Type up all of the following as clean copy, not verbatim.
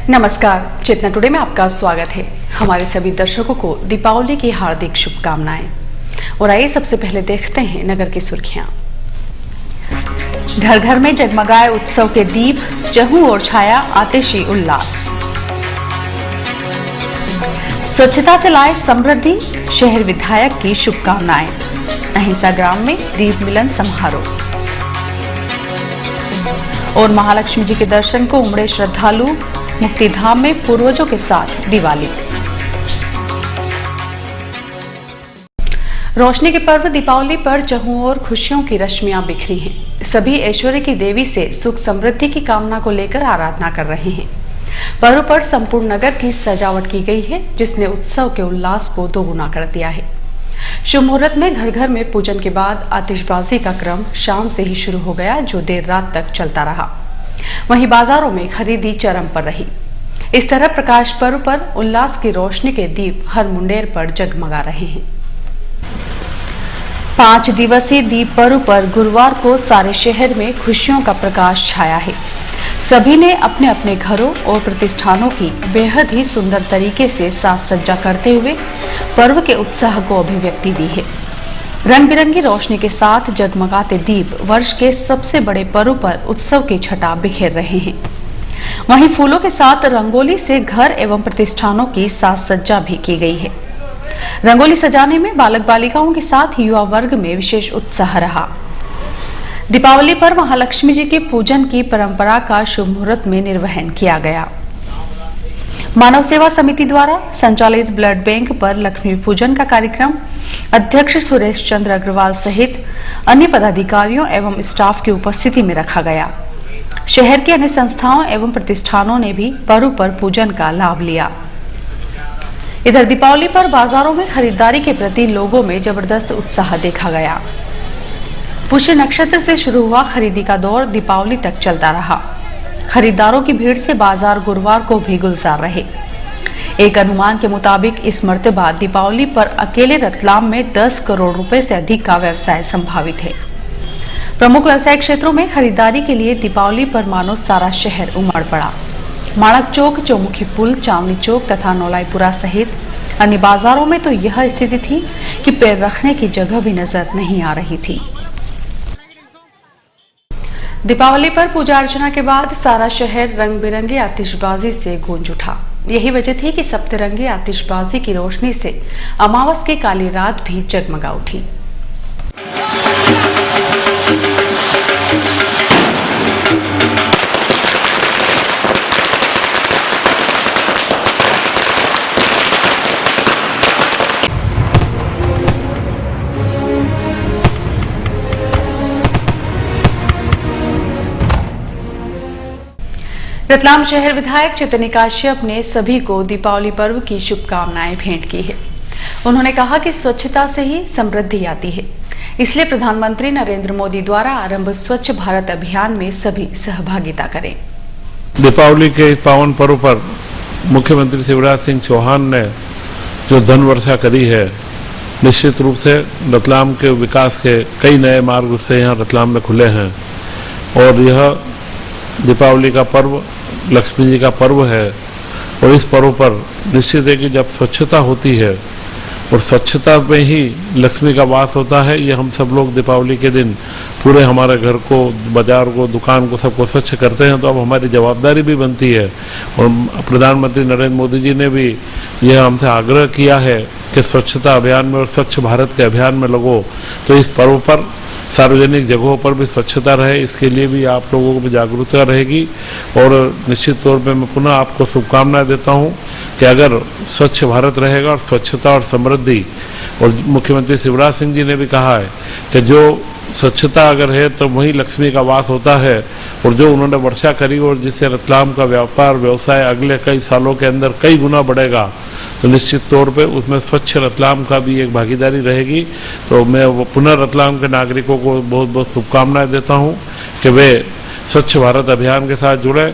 नमस्कार, चेतना टुडे में आपका स्वागत है। हमारे सभी दर्शकों को दीपावली की हार्दिक शुभकामनाएं। और आइए सबसे पहले देखते हैं नगर की सुर्खियां। घर घर में जगमगाए उत्सव के दीप, चहु और छाया आतिशी उल्लास। स्वच्छता से लाए समृद्धि, शहर विधायक की शुभकामनाएं। अहिंसा ग्राम में दीप मिलन समारोह। और महालक्ष्मी जी के दर्शन को उमड़े श्रद्धालु, मुक्तिधाम में पूर्वजों के साथ दिवाली। रोशनी के पर्व दीपावली पर चहुं और खुशियों की रश्मियां बिखरी हैं। सभी ऐश्वर्य की देवी से सुख समृद्धि की कामना को लेकर आराधना कर रहे हैं। पर्व पर संपूर्ण नगर की सजावट की गई है, जिसने उत्सव के उल्लास को दोगुना कर दिया है। शुभ मुहूर्त में घर घर में पूजन के बाद आतिशबाजी का क्रम शाम से ही शुरू हो गया, जो देर रात तक चलता रहा। वहीं बाजारों में खरीदी चरम पर रही। इस तरह प्रकाश पर्व पर उल्लास की रोशनी के दीप हर मुंडेर पर जगमगा रहे हैं। 5 दिवसीय दीप पर्व पर गुरुवार को सारे शहर में खुशियों का प्रकाश छाया है। सभी ने अपने अपने घरों और प्रतिष्ठानों की बेहद ही सुंदर तरीके से साज सज्जा करते हुए पर्व के उत्साह को अभिव्यक्ति दी है। रंग बिरंगी रोशनी के साथ जगमगाते दीप वर्ष के सबसे बड़े पर्व पर उत्सव की छटा बिखेर रहे हैं। वहीं फूलों के साथ रंगोली से घर एवं प्रतिष्ठानों की साज सज्जा भी की गई है। रंगोली सजाने में बालक बालिकाओं के साथ युवा वर्ग में विशेष उत्साह रहा। दीपावली पर महालक्ष्मी जी के पूजन की परंपरा का शुभ मुहूर्त में निर्वहन किया गया। मानव सेवा समिति द्वारा संचालित ब्लड बैंक पर लक्ष्मी पूजन का कार्यक्रम अध्यक्ष सुरेश चंद्र अग्रवाल सहित अन्य पदाधिकारियों एवं स्टाफ की उपस्थिति में रखा गया। शहर के अन्य संस्थाओं एवं प्रतिष्ठानों ने भी पर्व पर पूजन का लाभ लिया। इधर दीपावली पर बाजारों में खरीदारी के प्रति लोगों में जबरदस्त उत्साह देखा गया। पुष्य नक्षत्र से शुरू हुआ खरीदी का दौर दीपावली तक चलता रहा। खरीदारों की भीड़ से बाजार गुरुवार को भी गुलजार रहे। एक अनुमान के मुताबिक इस मर्तबा दीपावली पर अकेले रतलाम में 10 करोड़ रुपए से अधिक का व्यवसाय संभावित है। प्रमुख व्यवसायिक क्षेत्रों में खरीदारी के लिए दीपावली पर मानो सारा शहर उमड़ पड़ा। माणक चौक, चौमुखी पुल, चांदनी चौक तथा नौलाईपुरा सहित अन्य बाजारों में तो यह स्थिति थी कि पैर रखने की जगह भी नजर नहीं आ रही थी। दीपावली पर पूजा अर्चना के बाद सारा शहर रंग बिरंगी आतिशबाजी से गूंज उठा। यही वजह थी कि सप्तरंगी आतिशबाजी की रोशनी से अमावस की काली रात भी जगमगा उठी। रतलाम शहर विधायक चैतन्य काश्यप ने सभी को दीपावली पर्व की शुभकामनाएं भेंट की है। उन्होंने कहा कि स्वच्छता से ही समृद्धि आती है, इसलिए प्रधानमंत्री नरेंद्र मोदी द्वारा आरंभ स्वच्छ भारत अभियान में सभी सहभागिता करें। दीपावली के इस पावन पर्व पर मुख्यमंत्री शिवराज सिंह चौहान ने जो धन वर्षा करी है, निश्चित रूप से रतलाम के विकास के कई नए मार्ग उससे यहाँ रतलाम में खुले हैं। और यह दीपावली का पर्व लक्ष्मी जी का पर्व है और इस पर्व पर निश्चित है कि जब स्वच्छता होती है और स्वच्छता में ही लक्ष्मी का वास होता है, ये हम सब लोग दीपावली के दिन पूरे हमारे घर को, बाजार को, दुकान को, सबको स्वच्छ करते हैं। तो अब हमारी जवाबदारी भी बनती है और प्रधानमंत्री नरेंद्र मोदी जी ने भी यह हमसे आग्रह किया है कि स्वच्छता अभियान में और स्वच्छ भारत के अभियान में लगो। तो इस पर्व पर सार्वजनिक जगहों पर भी स्वच्छता रहे, इसके लिए भी आप लोगों को भी जागरूकता रहेगी। और निश्चित तौर पे मैं पुनः आपको शुभकामनाएं देता हूं कि अगर स्वच्छ भारत रहेगा और स्वच्छता और समृद्धि, और मुख्यमंत्री शिवराज सिंह जी ने भी कहा है कि जो स्वच्छता अगर है तो वही लक्ष्मी का वास होता है। और जो उन्होंने वर्षा करी और जिससे रतलाम का व्यापार व्यवसाय अगले कई सालों के अंदर कई गुना बढ़ेगा, तो निश्चित तौर पे उसमें स्वच्छ रतलाम का भी एक भागीदारी रहेगी। तो मैं पुनः रतलाम के नागरिकों को बहुत बहुत शुभकामनाएं देता हूं कि वे स्वच्छ भारत अभियान के साथ जुड़े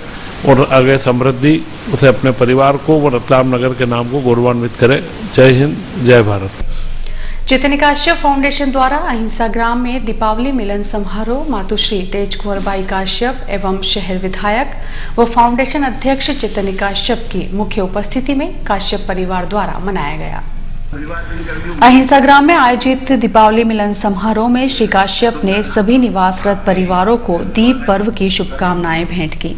और आगे समृद्धि उसे अपने परिवार को व रतलाम नगर के नाम को गौरवान्वित करें। जय हिंद, जय भारत। चैतन्य काश्यप फाउंडेशन द्वारा अहिंसा ग्राम में दीपावली मिलन समारोह मातुश्री तेज कुंवर बाई काश्यप एवं शहर विधायक व फाउंडेशन अध्यक्ष चैतन्य काश्यप की मुख्य उपस्थिति में काश्यप परिवार द्वारा मनाया गया। अहिंसा ग्राम में आयोजित दीपावली मिलन समारोह में श्री काश्यप ने सभी निवासरत परिवारों को दीप पर्व की शुभकामनाएं भेंट की।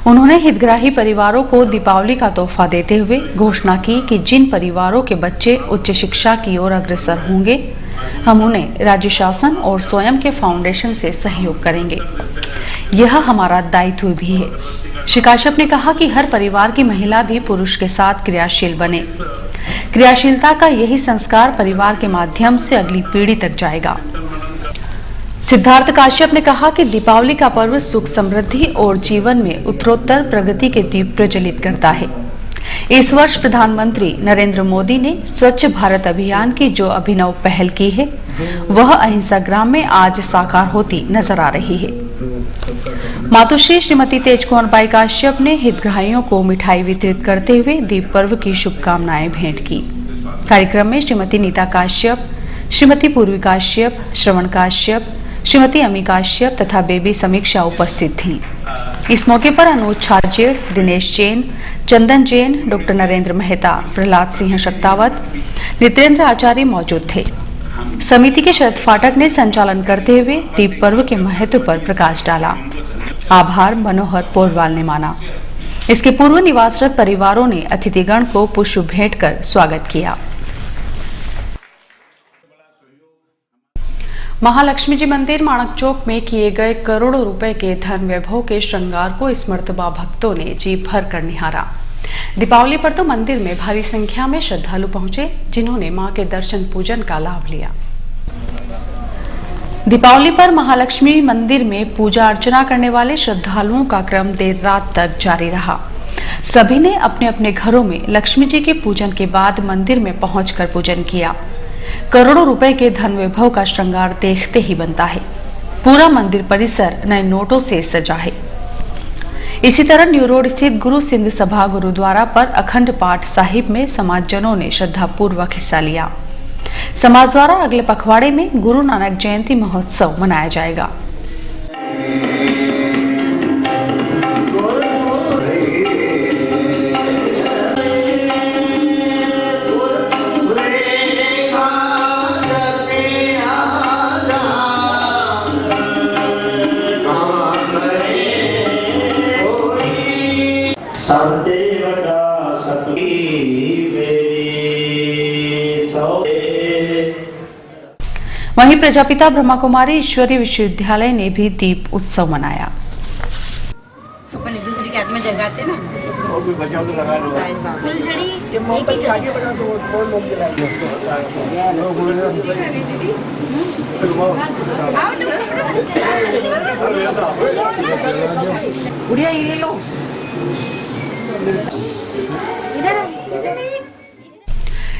उन्होंने हितग्राही परिवारों को दीपावली का तोहफा देते हुए घोषणा की कि जिन परिवारों के बच्चे उच्च शिक्षा की ओर अग्रसर होंगे, हम उन्हें राज्य शासन और स्वयं के फाउंडेशन से सहयोग करेंगे। यह हमारा दायित्व भी है। श्री काश्यप ने कहा कि हर परिवार की महिला भी पुरुष के साथ क्रियाशील बने। क्रियाशीलता का यही संस्कार परिवार के माध्यम से अगली पीढ़ी तक जाएगा। सिद्धार्थ काश्यप ने कहा कि दीपावली का पर्व सुख समृद्धि और जीवन में उत्तरोत्तर प्रगति के दीप प्रज्वलित करता है। इस वर्ष प्रधानमंत्री नरेंद्र मोदी ने स्वच्छ भारत अभियान की जो अभिनव पहल की है, वह अहिंसा ग्राम में आज साकार होती नजर आ रही है। मातुश्री श्रीमती तेज कुंवर बाई काश्यप ने हितग्राहियों को मिठाई वितरित करते हुए दीप पर्व की शुभकामनाएं भेंट की। कार्यक्रम में श्रीमती नीता काश्यप, श्रीमती पूर्वी काश्यप, श्रवण काश्यप, श्रीमती अमी काश्यप तथा बेबी समीक्षा उपस्थित थीं। इस मौके पर अनुज छाजेड़, दिनेश जैन, चंदन जैन, डॉक्टर नरेंद्र मेहता, प्रहलाद सिंह शक्तावत, नितेंद्र आचार्य मौजूद थे। समिति के शरद फाटक ने संचालन करते हुए दीप पर्व के महत्व पर प्रकाश डाला। आभार मनोहर पोरवाल ने माना। इसके पूर्व निवासरत परिवारों ने अतिथिगण को पुष्प भेंट कर स्वागत किया। महालक्ष्मी जी मंदिर माणक चौक में किए गए करोड़ों रुपए के धन वैभव के श्रृंगार को इस मर्तबा भक्तों ने जी भर कर निहारा। दीपावली पर तो मंदिर में भारी संख्या में श्रद्धालु पहुंचे, जिन्होंने मां के दर्शन पूजन का लाभ लिया। दीपावली पर महालक्ष्मी मंदिर में पूजा अर्चना करने वाले श्रद्धालुओं का क्रम देर रात तक जारी रहा। सभी ने अपने अपने घरों में लक्ष्मी जी के पूजन के बाद मंदिर में पहुंचकर पूजन किया। करोड़ों रुपए के धन वैभव का श्रृंगार देखते ही बनता है। पूरा मंदिर परिसर नए नोटों से सजा है। इसी तरह न्यू रोड स्थित गुरु सिंध सभा गुरुद्वारा पर अखंड पाठ साहिब में समाजजनों ने श्रद्धापूर्वक हिस्सा लिया। समाज द्वारा अगले पखवाड़े में गुरु नानक जयंती महोत्सव मनाया जाएगा। वहीं प्रजापिता ब्रह्मा कुमारी ईश्वरीय विश्वविद्यालय ने भी दीप उत्सव मनाया। अपन एक दूसरे के हाथ में जगाते ना, फुलझड़ी गुड़िया ये ले लो।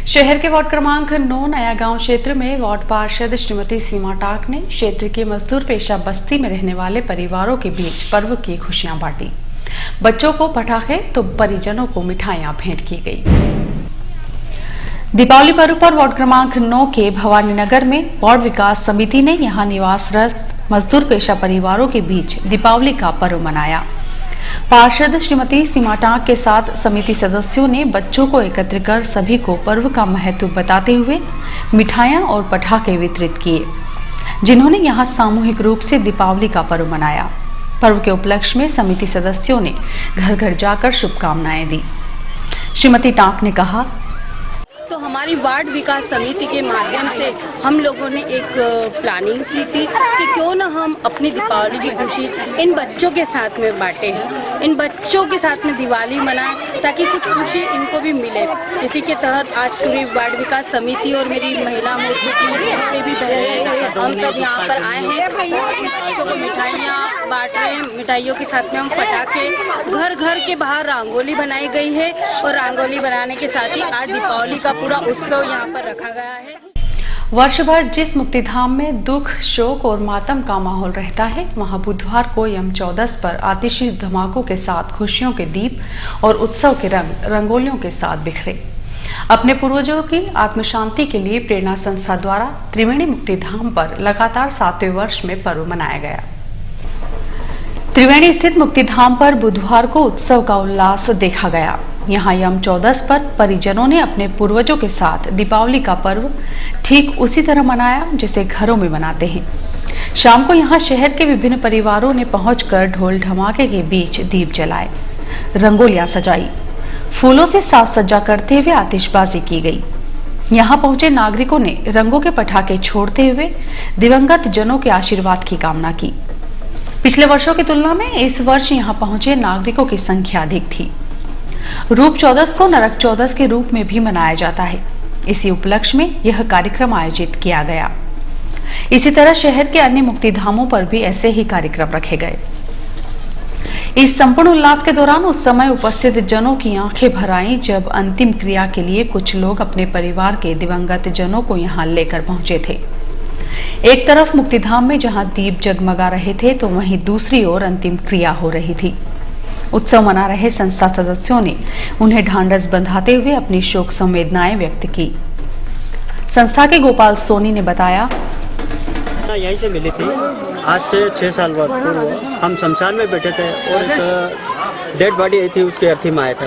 शहर के वार्ड क्रमांक 9 नया गांव क्षेत्र में वार्ड पार्षद श्रीमती सीमा टाक ने क्षेत्र के मजदूर पेशा बस्ती में रहने वाले परिवारों के बीच पर्व की खुशियां बांटी। बच्चों को पटाखे तो परिजनों को मिठाइयां भेंट की गई। दीपावली पर्व पर वार्ड क्रमांक 9 के भवानी नगर में वार्ड विकास समिति ने यहां निवासरत मजदूर पेशा परिवारों के बीच दीपावली का पर्व मनाया। पार्षद श्रीमती सीमा टाक के साथ समिति सदस्यों ने बच्चों को एकत्र कर सभी को पर्व का महत्व बताते हुए मिठाइयां और पटाखे वितरित किए, जिन्होंने यहां सामूहिक रूप से दीपावली का पर्व मनाया। पर्व के उपलक्ष्य में समिति सदस्यों ने घर घर जाकर शुभकामनाएं दी। श्रीमती टाक ने कहा, तो हमारी वार्ड विकास समिति के माध्यम से हम लोगों ने एक प्लानिंग की थी कि क्यों न हम अपनी दीपावली की खुशी इन बच्चों के साथ में बांटें, इन बच्चों के साथ में दिवाली मनाएं ताकि कुछ खुशी इनको भी मिले। इसी के तहत आज पूरी वार्ड विकास समिति और मेरी महिला मोर्चे की जितने भी बहनें हम सब यहाँ पर आए हैं, बच्चों को मिठाइयाँ बांट रहे हैं। मिठाइयों के साथ में हम पटाखे, घर घर के बाहर रंगोली बनाई गई है और रंगोली बनाने के साथ ही आज दीपावली का पूरा उत्सव यहाँ पर रखा गया है। वर्ष भर जिस मुक्तिधाम में दुख, शोक और मातम का माहौल रहता है, वहां बुधवार को यम 14 पर आतिशी धमाकों के साथ खुशियों के दीप और उत्सव के रंग रंगोलियों के साथ बिखरे। अपने पूर्वजों की आत्म शांति के लिए प्रेरणा संस्था द्वारा त्रिवेणी मुक्ति धाम पर लगातार 7वें वर्ष में पर्व मनाया गया। त्रिवेणी स्थित मुक्ति धाम पर बुधवार को उत्सव का उल्लास देखा गया। यहाँ यम चौदस पर परिजनों ने अपने पूर्वजों के साथ दीपावली का पर्व ठीक उसी तरह मनाया जैसे घरों में मनाते हैं। शाम को यहाँ शहर के विभिन्न परिवारों ने पहुंचकर ढोल ढमाके के बीच दीप जलाए, रंगोलियां सजाई, फूलों से साज सज्जा करते हुए आतिशबाजी की गई। यहाँ पहुंचे नागरिकों ने रंगों के पटाखे छोड़ते हुए दिवंगत जनों के आशीर्वाद की कामना की। पिछले वर्षों की तुलना में इस वर्ष यहाँ पहुंचे नागरिकों की संख्या अधिक थी। रूप चौदस को नरक चौदस के रूप में भी मनाया जाता है। इसी उपलक्ष्य में यह कार्यक्रम आयोजित किया गया। इसी तरह शहर के अन्य मुक्ति धामों पर भी ऐसे ही कार्यक्रम रखे गए। इस संपूर्ण उल्लास के दौरान उस समय उपस्थित जनों की आंखें भर आईं जब अंतिम क्रिया के लिए कुछ लोग अपने परिवार के दिवंगत जनों को यहाँ लेकर पहुंचे थे। एक तरफ मुक्तिधाम में जहां दीप जगमगा रहे थे तो वहीं दूसरी ओर अंतिम क्रिया हो रही थी। उत्सव मना रहे संस्था सदस्यों ने उन्हें ढांढस बंधाते हुए अपनी शोक संवेदनाएं व्यक्त की। संस्था के गोपाल सोनी ने बताया, यहीं से मिली थी। आज से 6 साल बाद पूर्व हम शमशान में बैठे थे और एक डेड बॉडी आई थी, उसके अर्थी में आए थे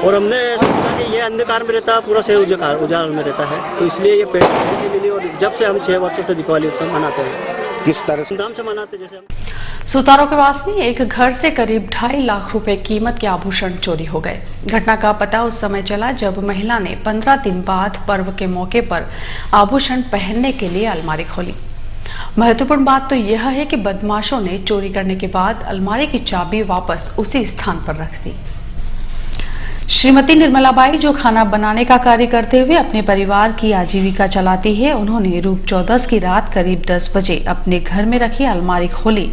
और हमने सोचा कि ये अंधकार में रहता, पूरा शहर उजाड़ में रहता है, तो इसलिए ये पेड़ से मिली और जब से हम 6 वर्षों से दीपावली उत्सव मनाते हैं। किस तरह से धूमधाम से मनाते जैसे हम। सुतारों के पास में एक घर से करीब 2.5 लाख रुपए कीमत के आभूषण चोरी हो गए। घटना का पता उस समय चला जब महिला ने 15 दिन बाद पर्व के मौके पर आभूषण पहनने के लिए अलमारी खोली। महत्वपूर्ण बात तो यह है कि बदमाशों ने चोरी करने के बाद अलमारी की चाबी वापस उसी स्थान पर रख दी। श्रीमती निर्मलाबाई जो खाना बनाने का कार्य करते हुए अपने परिवार की आजीविका चलाती है, उन्होंने रूप चौदस की रात करीब 10 बजे अपने घर में रखी अलमारी खोली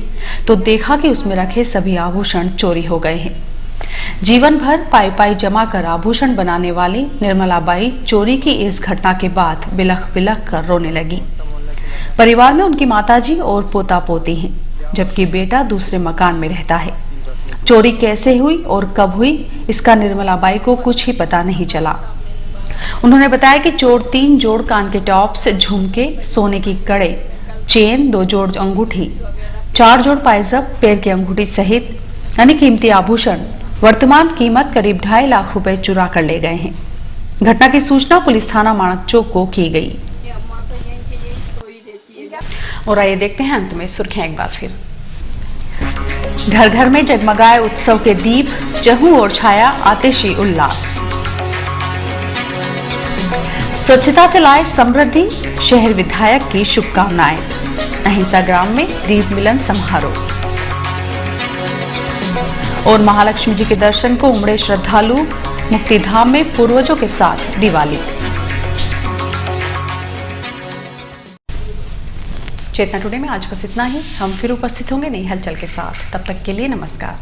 तो देखा कि उसमें रखे सभी आभूषण चोरी हो गए हैं। जीवन भर पाई पाई जमा कर आभूषण बनाने वाली निर्मलाबाई चोरी की इस घटना के बाद बिलख बिलख कर रोने लगी। परिवार में उनकी माताजी और पोता पोती हैं, जबकि बेटा दूसरे मकान में रहता है। चोरी कैसे हुई और कब हुई इसका निर्मलाबाई को कुछ ही पता नहीं चला। उन्होंने बताया कि चोर 3 जोड़ कान के टॉप्स, झुमके, सोने की कड़े, चेन, 2 जोड़ अंगूठी, 4 जोड़ पायजब, पैर की अंगूठी सहित अन्य कीमती आभूषण वर्तमान कीमत करीब 2.5 लाख रुपए चुरा कर ले गए हैं। घटना की सूचना पुलिस थाना माणकचौक को की गई। और आइए देखते हैं अंत में सुर्खियां एक बार फिर। घर घर में जगमगाए उत्सव के दीप, चहुं ओर छाया आतिशी उल्लास। स्वच्छता से लाए समृद्धि, शहर विधायक की शुभकामनाएं। अहिंसा ग्राम में दीप मिलन समारोह। और महालक्ष्मी जी के दर्शन को उमड़े श्रद्धालु, मुक्तिधाम में पूर्वजों के साथ दिवाली। चेतना टुडे में आज बस इतना ही। हम फिर उपस्थित होंगे नई हलचल के साथ। तब तक के लिए नमस्कार।